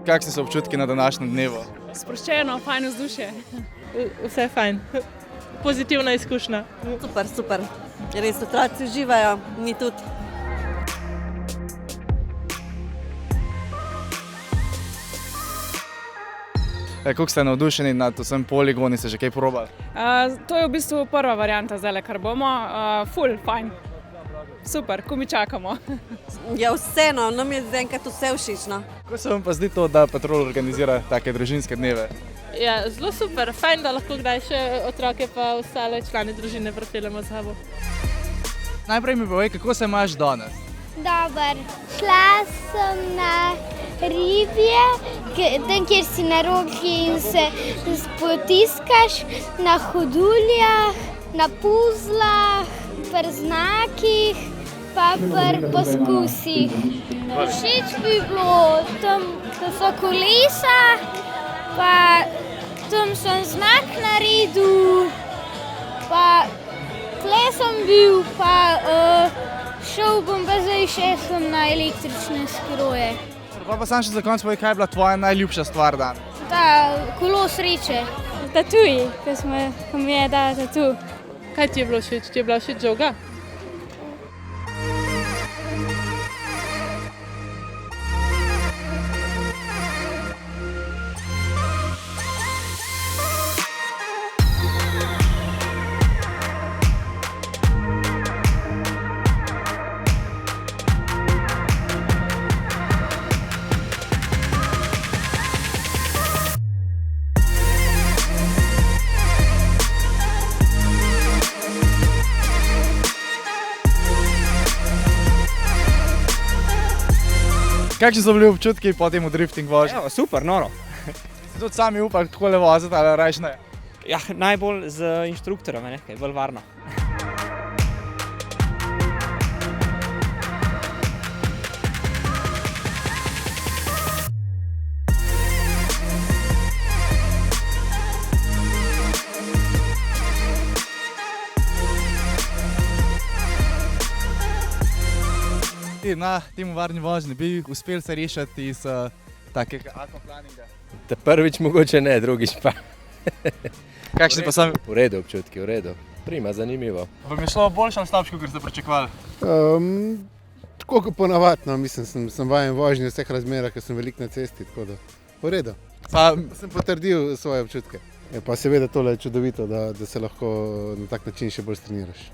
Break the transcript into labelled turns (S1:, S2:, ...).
S1: Kakšni so občutki na današnjem dnevu?
S2: Sproščeno, fajn vzdušje.
S3: Vse fajn, pozitivna izkušnja.
S4: Super, super. Res otroci uživajo, mi tudi.
S1: Kako ste navdušeni nad vsem poligoni, ste že kaj probali?
S2: To je v bistvu prva varianta zdaj, kar bomo. Ful, fajn. Super, ko mi čakamo.
S4: Ja, vseeno, nam je enkrat vse všeč, no.
S1: Kako se vam pa zdi to, da Petrol organizira take družinske dneve?
S3: Ja, zelo super, fajn, da lahko kdaj še otroke pa ostale člane družine pripeljemo z sabo.
S1: Najprej mi povej, kako se imaš danes?
S5: Dober. Šla sem na ribje, tam kjer si na roki in se potiskaš, na hoduljah, na puzlah, pri znakih, pa pri poskusih. Všeč bi bilo tam, da so kolesa, pa tam sem znak naredil, pa tle sem bil, pa šel bom pa zdaj še sem na električne skroje.
S1: Pa sam še za konec povej, kaj je bila tvoja najljubša stvar danes?
S5: Kolo sreče. Tatuji, ko mi je dala tatu.
S3: Kaj ti je bilo všeč? Ti je bila všeč žoga?
S1: Kakšni so bili občutki po tem drifting vožnji?
S6: Ja, super, noro.
S1: Ste tudi sami upali takole voziti ali rajš ne?
S6: Ja, najbolj z inštruktorom, ne, kaj je bolj varno.
S1: Na tem varni vožnji bi uspeli se rešiti iz takega akvaplaninga?
S7: Prvič mogoče ne, drugič pa.
S1: Kakšni pa sami?
S7: V redu občutki, v redu. Prima, zanimivo.
S1: Vam je šlo boljše ali slabše, kot ste pričakovali?
S8: Tako kot ponavadi, no, mislim, sem vajen vožnje v vseh razmerah, ker sem veliko na cesti, tako da v redu. Sem potrdil svoje občutke. Pa seveda tole je čudovito, da se lahko na tak način še bolj streniraš.